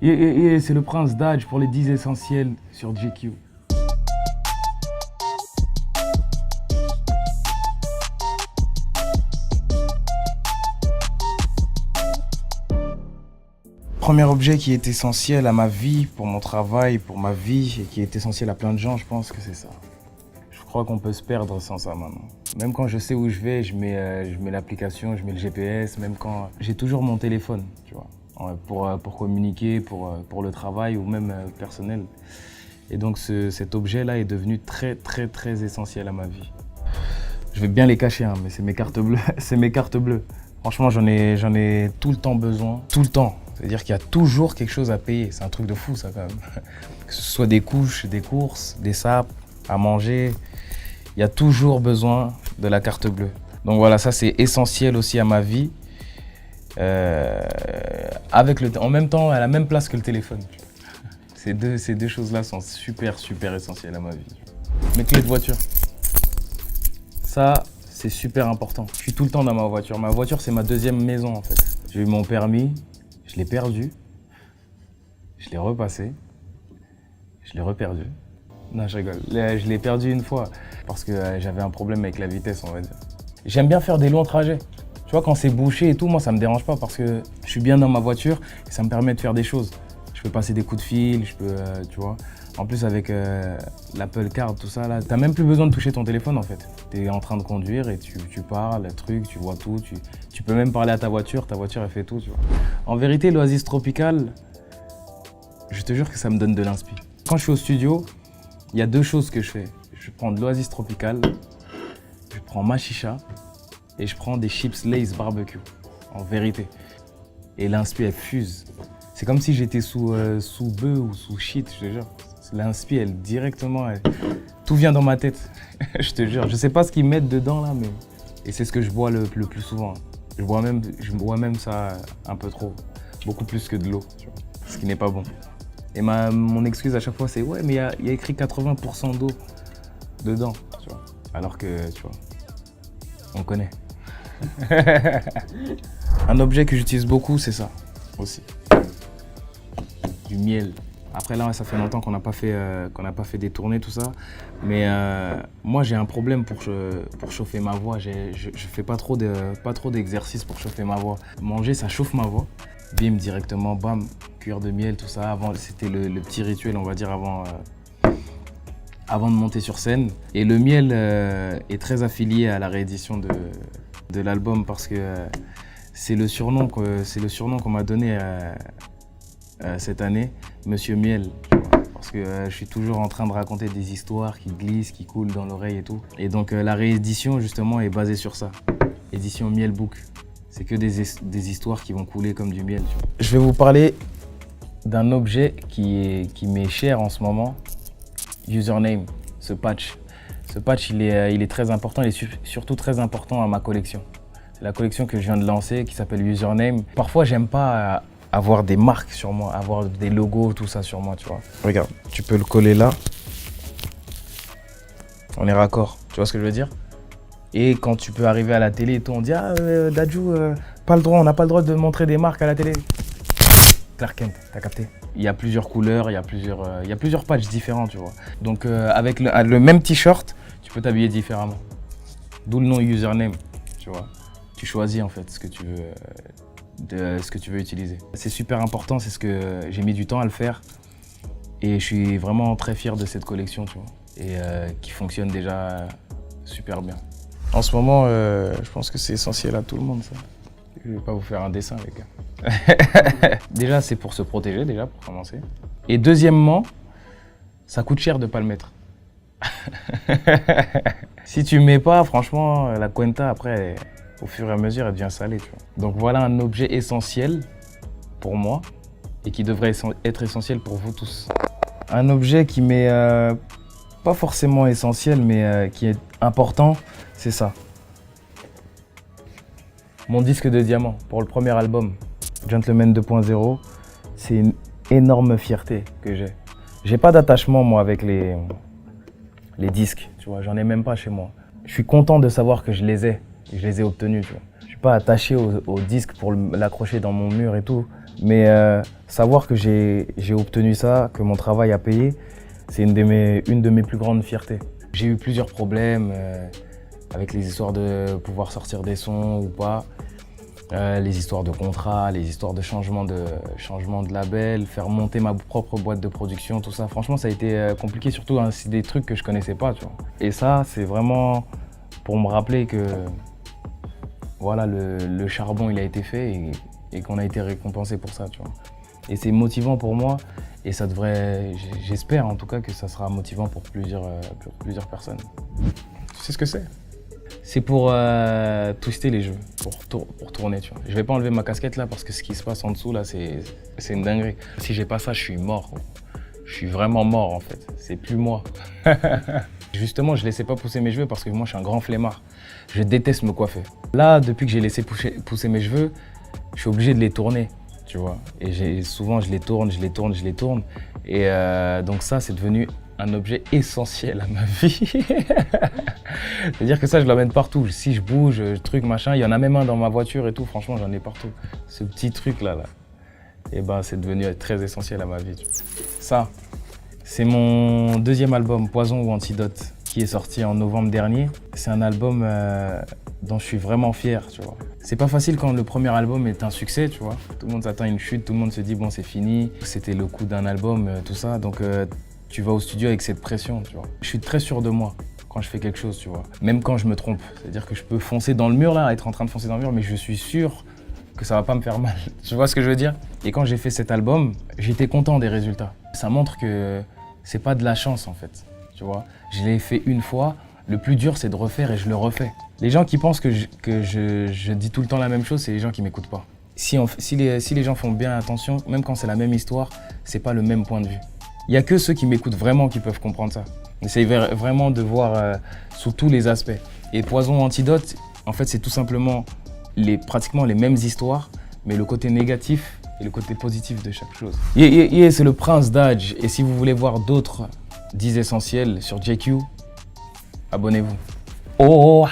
Et c'est le prince Daj pour les 10 essentiels sur GQ. Premier objet qui est essentiel à ma vie, pour mon travail, pour ma vie, et qui est essentiel à plein de gens, je pense que c'est ça. Je crois qu'on peut se perdre sans ça maintenant. Même quand je sais où je vais, je mets l'application, je mets le GPS, même quand j'ai toujours mon téléphone, tu vois, pour communiquer, pour le travail ou même personnel. Et donc cet objet-là est devenu très essentiel à ma vie. Je vais bien les cacher, hein, mais c'est mes cartes bleues. C'est mes cartes bleues. Franchement, j'en ai tout le temps besoin, tout le temps. C'est-à-dire qu'il y a toujours quelque chose à payer. C'est un truc de fou, ça, quand même. Que ce soit des couches, des courses, des sapes, à manger. Il y a toujours besoin de la carte bleue. Donc voilà, ça, c'est essentiel aussi à ma vie. En même temps, à la même place que le téléphone. Ces deux choses-là sont super essentielles à ma vie. Mes clés de voiture. Ça, c'est super important. Je suis tout le temps dans ma voiture. Ma voiture, c'est ma deuxième maison, en fait. J'ai eu mon permis. Je l'ai perdu, je l'ai repassé, je l'ai reperdu. Non, je rigole. Je l'ai perdu une fois parce que j'avais un problème avec la vitesse, on va dire. J'aime bien faire des longs trajets. Tu vois, quand c'est bouché et tout, moi, ça me dérange pas parce que je suis bien dans ma voiture et ça me permet de faire des choses. Je peux passer des coups de fil, je peux, tu vois. En plus, avec l'Apple Card, tout ça, là, t'as même plus besoin de toucher ton téléphone, en fait. T'es en train de conduire et tu parles, tu vois tout. Tu peux même parler à ta voiture, elle fait tout, tu vois. En vérité, l'Oasis Tropical, je te jure que ça me donne de l'inspi. Quand je suis au studio, il y a deux choses que je fais. Je prends de l'Oasis Tropical, je prends ma chicha et je prends des chips Lay's barbecue, en vérité. Et l'inspi, elle fuse. C'est comme si j'étais sous bœuf ou sous shit, je te jure. L'inspi, elle directement, tout vient dans ma tête, je te jure. Je sais pas ce qu'ils mettent dedans là, mais... Et c'est ce que je bois le plus souvent. Je bois même ça un peu trop, beaucoup plus que de l'eau, ce qui n'est pas bon. Et mon excuse à chaque fois, c'est ouais, mais il y a écrit 80% d'eau dedans, tu vois. Alors que, tu vois, on connaît. Un objet que j'utilise beaucoup, c'est ça aussi. Du miel. Après là, ça fait longtemps qu'on n'a pas fait des tournées, tout ça. Mais moi, j'ai un problème pour chauffer ma voix. Je fais pas trop d'exercices pour chauffer ma voix. Manger, ça chauffe ma voix. Bim, directement, bam, cuillère de miel, tout ça. Avant, c'était le petit rituel, on va dire, avant de monter sur scène. Et le miel est très affilié à la réédition de l'album parce que c'est le surnom qu'on m'a donné cette année, Monsieur Miel, parce que je suis toujours en train de raconter des histoires qui glissent, qui coulent dans l'oreille et tout. Et donc la réédition justement est basée sur ça, édition Miel Book. C'est que des histoires qui vont couler comme du miel. Tu vois. Je vais vous parler d'un objet qui m'est cher en ce moment, Username, ce patch. Ce patch, il est très important, il est surtout très important à ma collection. C'est la collection que je viens de lancer qui s'appelle Username. Parfois, j'aime pas avoir des marques sur moi, avoir des logos, tout ça sur moi, tu vois. Regarde, tu peux le coller là. On est raccord, tu vois ce que je veux dire? Et quand tu peux arriver à la télé et tout, on dit « Ah, Dadju, pas le droit, on n'a pas le droit de montrer des marques à la télé. » Clark Kent, t'as capté? Il y a plusieurs couleurs, il y a plusieurs patchs différents, tu vois. Donc avec le même t-shirt, tu peux t'habiller différemment. D'où le nom Username, tu vois. Tu choisis en fait ce que tu veux utiliser. C'est super important, c'est ce que j'ai mis du temps à le faire. Et je suis vraiment très fier de cette collection, tu vois. Et qui fonctionne déjà super bien. En ce moment, je pense que c'est essentiel à tout le monde, ça. Je vais pas vous faire un dessin, les gars. Déjà, c'est pour se protéger, déjà, pour commencer. Et deuxièmement, ça coûte cher de pas le mettre. Si tu mets pas, franchement, la cuenta, après, au fur et à mesure, elle devient salée, tu vois. Donc voilà un objet essentiel pour moi et qui devrait être essentiel pour vous tous. Un objet qui m'est pas forcément essentiel, mais qui est important, c'est ça. Mon disque de diamant pour le premier album, Gentleman 2.0, c'est une énorme fierté que j'ai. J'ai pas d'attachement, moi, avec les disques, tu vois, j'en ai même pas chez moi. Je suis content de savoir que je les ai obtenus, tu vois. Je suis pas attaché au disque pour l'accrocher dans mon mur et tout. Mais savoir que j'ai obtenu ça, que mon travail a payé, c'est une de mes plus grandes fiertés. J'ai eu plusieurs problèmes avec les histoires de pouvoir sortir des sons ou pas, les histoires de contrat, les histoires de changement de label, faire monter ma propre boîte de production, tout ça. Franchement, ça a été compliqué, surtout hein, c'est des trucs que je connaissais pas, tu vois. Et ça, c'est vraiment pour me rappeler que voilà, le charbon, il a été fait et qu'on a été récompensé pour ça, tu vois. Et c'est motivant pour moi et ça devrait, j'espère en tout cas que ça sera motivant pour plusieurs personnes. Tu sais ce que c'est? C'est pour twister les jeux, pour tourner, tu vois. Je vais pas enlever ma casquette là parce que ce qui se passe en dessous là, c'est une dinguerie. Si j'ai pas ça, je suis mort. Je suis vraiment mort en fait. C'est plus moi. Justement, je laissais pas pousser mes cheveux parce que moi, je suis un grand flemmard. Je déteste me coiffer. Là, depuis que j'ai laissé pousser mes cheveux, je suis obligé de les tourner, tu vois. Et souvent, je les tourne. Et donc ça, c'est devenu un objet essentiel à ma vie. C'est-à-dire que ça, je l'emmène partout. Si je bouge, truc, machin, il y en a même un dans ma voiture et tout. Franchement, j'en ai partout. Ce petit truc-là, et ben, c'est devenu très essentiel à ma vie. Tu vois. Ça, c'est mon deuxième album, Poison ou Antidote, qui est sorti en novembre dernier. C'est un album dont je suis vraiment fier, tu vois. C'est pas facile quand le premier album est un succès, tu vois. Tout le monde s'attend à une chute, tout le monde se dit bon, c'est fini. C'était le coup d'un album, tout ça. Donc tu vas au studio avec cette pression, tu vois. Je suis très sûr de moi quand je fais quelque chose, tu vois. Même quand je me trompe. C'est-à-dire que je peux foncer dans le mur là, être en train de foncer dans le mur, mais je suis sûr que ça va pas me faire mal. Tu vois ce que je veux dire? Et quand j'ai fait cet album, j'étais content des résultats. Ça montre que c'est pas de la chance en fait, tu vois. Je l'ai fait une fois, le plus dur c'est de refaire et je le refais. Les gens qui pensent que je dis tout le temps la même chose, c'est les gens qui m'écoutent pas. Si les gens font bien attention, même quand c'est la même histoire, c'est pas le même point de vue. Il y a que ceux qui m'écoutent vraiment qui peuvent comprendre ça. J'essaie vraiment de voir sous tous les aspects. Et Poison Antidote, en fait, c'est tout simplement pratiquement les mêmes histoires, mais le côté négatif et le côté positif de chaque chose. C'est le Prince Daj. Et si vous voulez voir d'autres 10 essentiels sur JQ, abonnez-vous. Oh!